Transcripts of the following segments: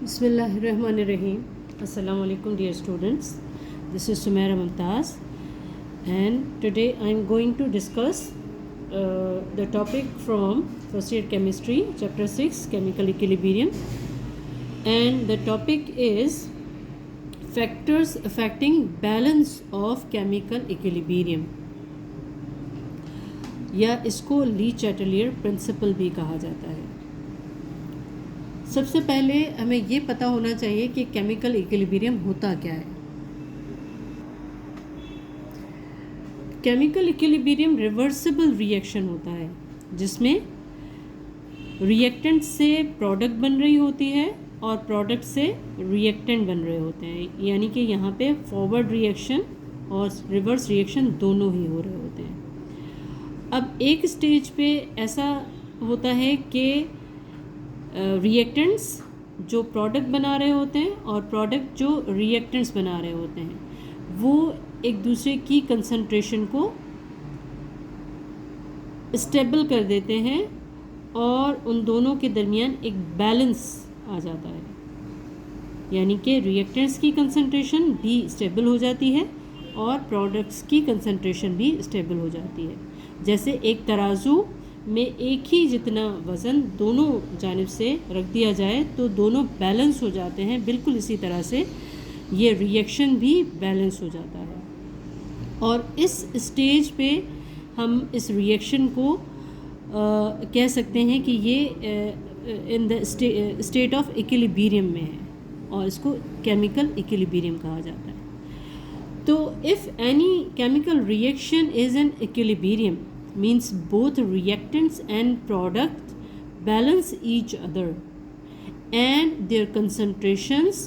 Bismillahirrahmanirrahim. Assalamu alaikum dear students. This is Sumaira Mumtaz and today I am going to discuss the topic from first year chemistry chapter 6 chemical equilibrium, and the topic is factors affecting balance of chemical equilibrium, या इसको ली Chatelier principal भी कहा जाता है। सबसे पहले हमें ये पता होना चाहिए कि केमिकल इक्विलिब्रियम होता क्या है। केमिकल इक्विलिब्रियम रिवर्सिबल रिएक्शन होता है जिसमें रिएक्टेंट से प्रोडक्ट बन रही होती है और प्रोडक्ट से रिएक्टेंट बन रहे होते हैं, यानी कि यहाँ पे फॉरवर्ड रिएक्शन और रिवर्स रिएक्शन दोनों ही हो रहे होते हैं। अब एक स्टेज पे ऐसा होता है कि रिएक्टेंट्स जो प्रोडक्ट बना रहे होते हैं और प्रोडक्ट जो रिएक्टेंट्स बना रहे होते हैं वो एक दूसरे की कंसंट्रेशन को स्टेबल कर देते हैं और उन दोनों के दरमियान एक बैलेंस आ जाता है, यानी कि रिएक्टेंट्स की कंसंट्रेशन भी स्टेबल हो जाती है और प्रोडक्ट्स की कंसंट्रेशन भी स्टेबल हो जाती है। जैसे एक तराजू में एक ही जितना वज़न दोनों जानिब से रख दिया जाए तो दोनों बैलेंस हो जाते हैं, बिल्कुल इसी तरह से ये रिएक्शन भी बैलेंस हो जाता है। और इस स्टेज पे हम इस रिएक्शन को कह सकते हैं कि ये in the state of equilibrium में है और इसको केमिकल इक्विलिब्रियम कहा जाता है। तो if any chemical reaction is an equilibrium means both reactants and product balance each other and their concentrations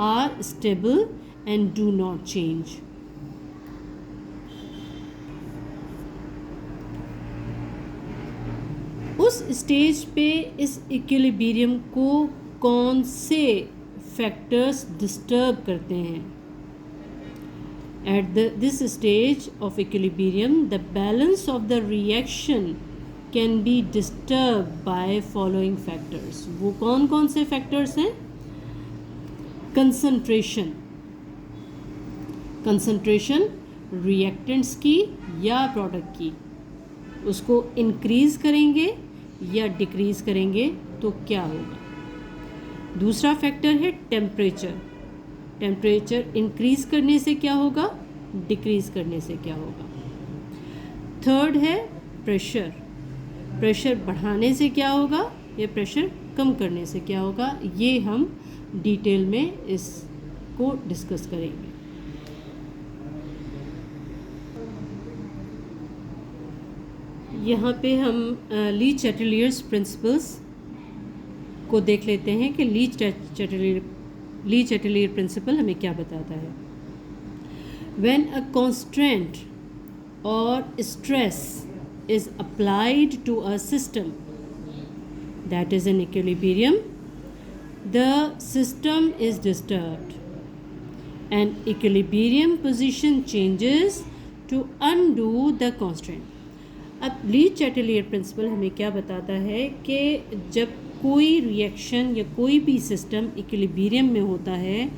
are stable and do not change. उस stage पे इस इक्विलिब्रियम को कौन से फैक्टर्स डिस्टर्ब करते हैं? At this stage of equilibrium, the balance of the reaction can be disturbed by following factors. वो कौन कौन से factors हैं? Concentration reactants की या product की, उसको increase करेंगे या decrease करेंगे तो क्या होगा? दूसरा factor है temperature इंक्रीज़ करने से क्या होगा, डिक्रीज़ करने से क्या होगा। थर्ड है प्रेशर बढ़ाने से क्या होगा या प्रेशर कम करने से क्या होगा। ये हम डिटेल में इसको डिस्कस करेंगे। यहाँ पे हम ली चैटलियर्स प्रिंसिपल्स को देख लेते हैं कि ली चैटलियर प्रिंसिपल हमें क्या बताता है। When a constraint or stress is applied to a system that is in equilibrium, the system is disturbed and equilibrium position changes to undo the constraint. अब ली चैटलियर प्रिंसिपल हमें क्या बताता है कि जब कोई रिएक्शन या कोई भी सिस्टम इक्विलिब्रियम में होता है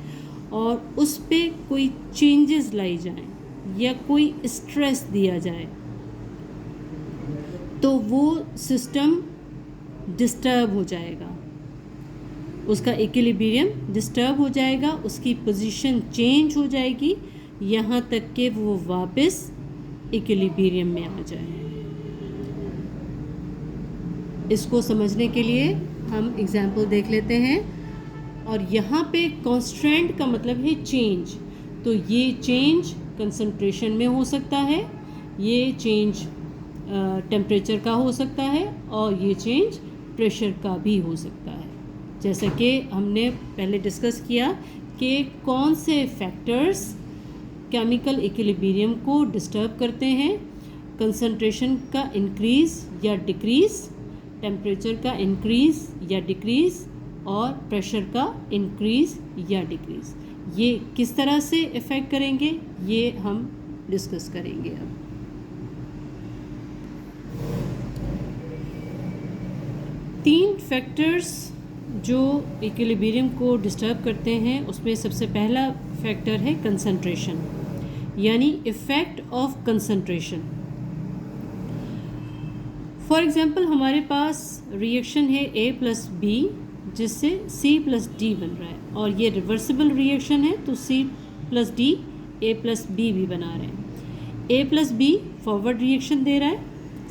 और उस पे कोई चेंजेस लाई जाएं या कोई स्ट्रेस दिया जाए तो वो सिस्टम डिस्टर्ब हो जाएगा, उसका इक्विलिब्रियम डिस्टर्ब हो जाएगा, उसकी पोजीशन चेंज हो जाएगी यहाँ तक कि वो वापस इक्विलिब्रियम में आ जाए। इसको समझने के लिए हम एग्जाम्पल देख लेते हैं। और यहाँ पे कॉन्स्टेंट का मतलब है चेंज, तो ये चेंज कंसंट्रेशन में हो सकता है, ये चेंज टेम्परेचर का हो सकता है और ये चेंज प्रेशर का भी हो सकता है। जैसा कि हमने पहले डिस्कस किया कि कौन से फैक्टर्स केमिकल इक्विलिब्रियम को डिस्टर्ब करते हैं। कंसंट्रेशन का इंक्रीज़ या डिक्रीज़, टेम्परेचर का इंक्रीज़ या डिक्रीज़ और प्रेशर का इंक्रीज़ या डिक्रीज़। ये किस तरह से इफ़ेक्ट करेंगे ये हम डिस्कस करेंगे। अब तीन फैक्टर्स जो इक्विलिब्रियम को डिस्टर्ब करते हैं उसमें सबसे पहला फैक्टर है कंसंट्रेशन, यानी effect of concentration. For example हमारे पास रिएक्शन है A+B जिससे C+D बन रहा है, और ये रिवर्सिबल रिएक्शन है तो C+D A+B भी बना रहे हैं। A+B फॉरवर्ड रिएक्शन दे रहा है,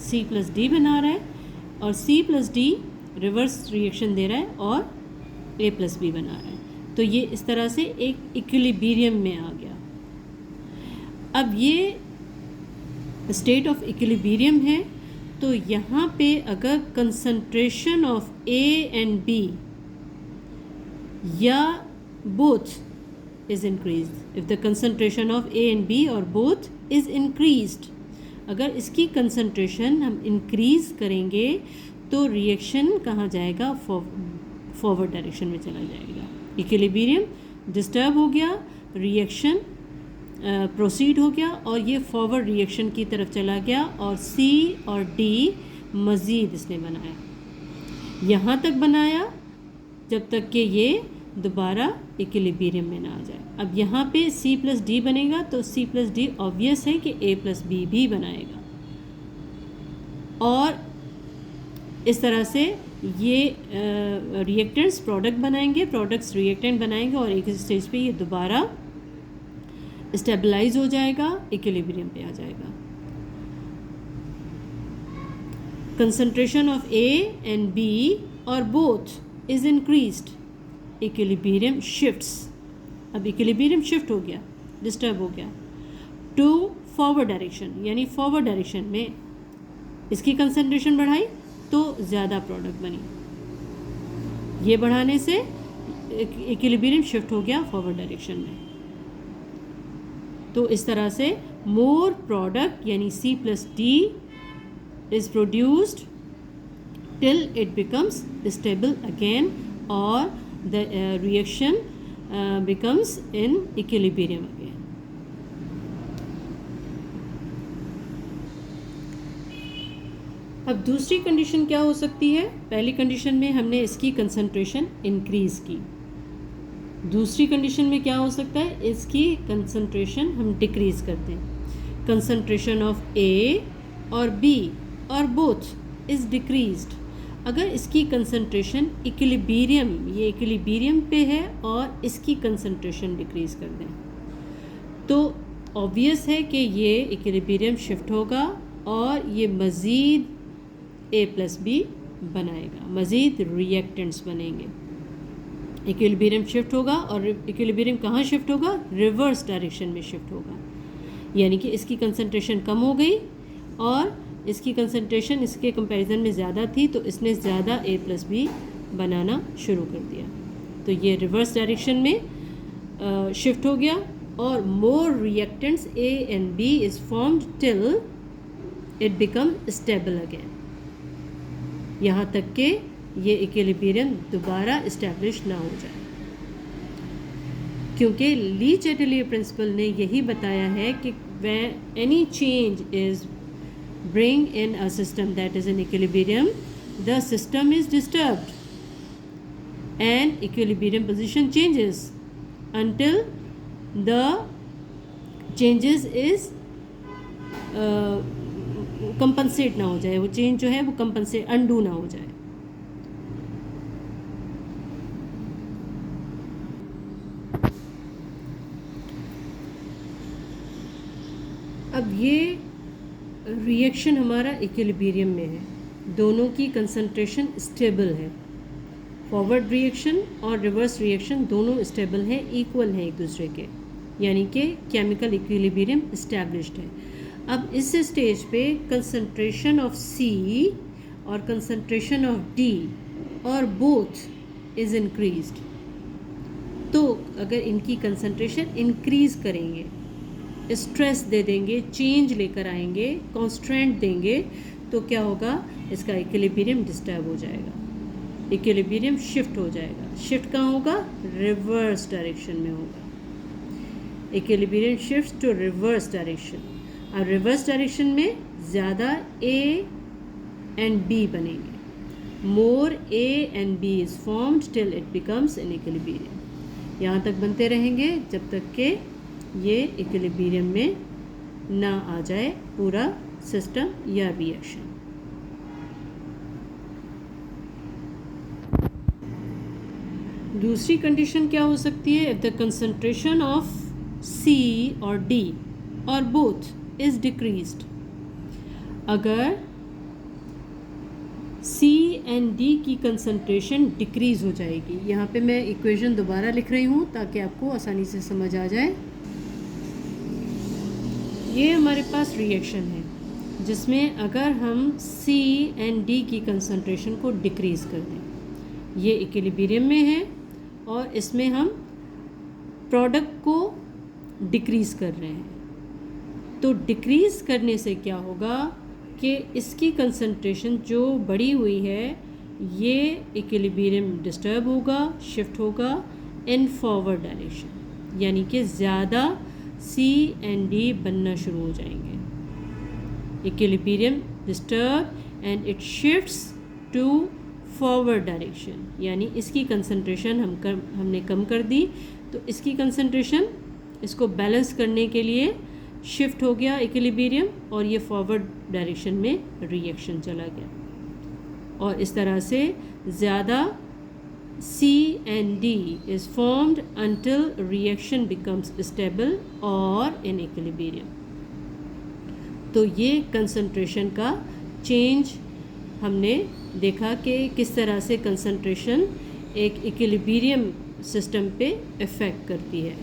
C+D बना रहा है, और C+D रिवर्स रिएक्शन दे रहा है और A+B बना रहा है। तो ये इस तरह से एक इक्विलिब्रियम में आ गया। अब ये स्टेट ऑफ इक्विलिब्रियम है, तो यहाँ पे अगर concentration of A and B या both is increased, if the concentration of A and B और बोथ इज इंक्रीज्ड, अगर इसकी कंसंट्रेशन हम इंक्रीज करेंगे तो रिएक्शन कहाँ जाएगा, फॉरवर्ड डायरेक्शन में चला जाएगा। इक्विलिब्रियम डिस्टर्ब हो गया, रिएक्शन प्रोसीड हो गया और ये फॉरवर्ड रिएक्शन की तरफ चला गया, और C और D मज़ीद इसने बनाया, यहाँ तक बनाया जब तक कि ये दोबारा इक्विलिब्रियम में ना आ जाए। अब यहाँ पे C+D बनेगा तो C+D ऑब्वियस है कि A+B भी बनाएगा, और इस तरह से ये रिएक्टेंट्स प्रोडक्ट बनाएंगे, प्रोडक्ट्स रिएक्टेंट बनाएंगे, और एक स्टेज पे ये दोबारा स्टेबलाइज हो जाएगा, इक्विलिब्रियम पे आ जाएगा। Concentration of A and B और both is increased, equilibrium shifts. अब इक्विलिब्रियम शिफ्ट हो गया, डिस्टर्ब हो गया टू फॉरवर्ड डायरेक्शन, यानी फॉरवर्ड डायरेक्शन में इसकी कंसंट्रेशन बढ़ाई तो ज़्यादा प्रोडक्ट बनी, ये बढ़ाने से इक्विलिब्रियम शिफ्ट हो गया फॉरवर्ड डायरेक्शन में। तो इस तरह से मोर प्रोडक्ट यानी C+D is produced till it becomes stable again, or the reaction becomes in equilibrium again. अब दूसरी कंडीशन क्या हो सकती है? पहली कंडीशन में हमने इसकी कंसंट्रेशन इंक्रीज़ की, दूसरी कंडीशन में क्या हो सकता है, इसकी कंसंट्रेशन हम डिक्रीज़ करते हैं। कंसंट्रेशन ऑफ A और B और बोथ इज़ डिक्रीज्ड, अगर इसकी कंसंट्रेशन इक्विलिब्रियम, ये इक्विलिब्रियम पे है और इसकी कंसंट्रेशन डिक्रीज़ कर दें, तो ऑब्वियस है कि ये इक्विलिब्रियम शिफ्ट होगा और ये मज़ीद A+B बनाएगा, मज़ीद रिएक्टेंट्स बनेंगे। इक्विलिब्रियम शिफ्ट होगा, और इक्विलिब्रियम कहाँ शिफ्ट होगा, रिवर्स डायरेक्शन में शिफ्ट होगा, यानी कि इसकी कंसंट्रेशन कम हो गई और इसकी कंसंट्रेशन इसके कंपैरिजन में ज़्यादा थी, तो इसने ज़्यादा A+B बनाना शुरू कर दिया, तो ये रिवर्स डायरेक्शन में शिफ्ट हो गया, और more reactants A and B is formed till it become stable again, यहाँ तक कि ये इक्विलिब्रियम दोबारा इस्टेब्लिश ना हो जाए। क्योंकि ली चैटलियर प्रिंसिपल ने यही बताया है कि when any change is bring in a system that is in equilibrium, the system is disturbed and equilibrium position changes until the changes is compensate ना हो जाए, वो चेंज जो है वो compensate undo ना हो जाए। अब ये रिएक्शन हमारा इक्विलिब्रियम में है, दोनों की कंसंट्रेशन स्टेबल है, फॉरवर्ड रिएक्शन और रिवर्स रिएक्शन दोनों स्टेबल हैं, इक्वल हैं एक दूसरे के, यानी कि केमिकल इक्विलिब्रियम इस्टेब्लिश्ड है। अब इस स्टेज पे कंसंट्रेशन ऑफ C और कंसंट्रेशन ऑफ D और बोथ इज़ इंक्रीज्ड, तो अगर इनकी कंसंट्रेशन इंक्रीज़ करेंगे, स्ट्रेस दे देंगे, चेंज लेकर आएंगे, कॉन्स्टेंट देंगे, तो क्या होगा, इसका इक्विलिब्रियम डिस्टर्ब हो जाएगा, इक्विलिब्रियम शिफ्ट हो जाएगा। शिफ्ट कहाँ होगा, रिवर्स डायरेक्शन में होगा, equilibrium shift to reverse direction. अब रिवर्स डायरेक्शन में ज़्यादा A एंड B बनेंगे, more A and B is formed till it becomes in equilibrium. यहाँ तक बनते रहेंगे जब तक कि ये इक्विलिब्रियम में ना आ जाए पूरा सिस्टम या रिएक्शन। दूसरी कंडीशन क्या हो सकती है? If the concentration of C और D और बोथ इज डिक्रीज्ड, अगर C एंड D की कंसंट्रेशन डिक्रीज़ हो जाएगी। यहाँ पे मैं इक्वेशन दोबारा लिख रही हूँ ताकि आपको आसानी से समझ आ जाए। ये हमारे पास रिएक्शन है जिसमें अगर हम C एंड D की कंसंट्रेशन को डिक्रीज़ कर दें, ये इक्विलिब्रियम में है और इसमें हम प्रोडक्ट को डिक्रीज़ कर रहे हैं। तो डिक्रीज़ करने से क्या होगा कि इसकी कंसंट्रेशन जो बढ़ी हुई है ये इक्विलिब्रियम डिस्टर्ब होगा, शिफ्ट होगा इन फॉरवर्ड डायरेक्शन, यानी कि ज़्यादा C एंड D बनना शुरू हो जाएंगे। Equilibrium disturb and it shifts to forward direction, यानी इसकी कंसंट्रेशन हमने कम कर दी तो इसकी कंसंट्रेशन इसको बैलेंस करने के लिए शिफ्ट हो गया इक्विलिब्रियम और ये फॉरवर्ड डायरेक्शन में रिएक्शन चला गया और इस तरह से ज़्यादा C and D is formed until reaction becomes stable or in equilibrium. तो ये कंसंट्रेशन का चेंज हमने देखा कि किस तरह से कंसंट्रेशन एक इक्विलिब्रियम सिस्टम पे इफ़ेक्ट करती है।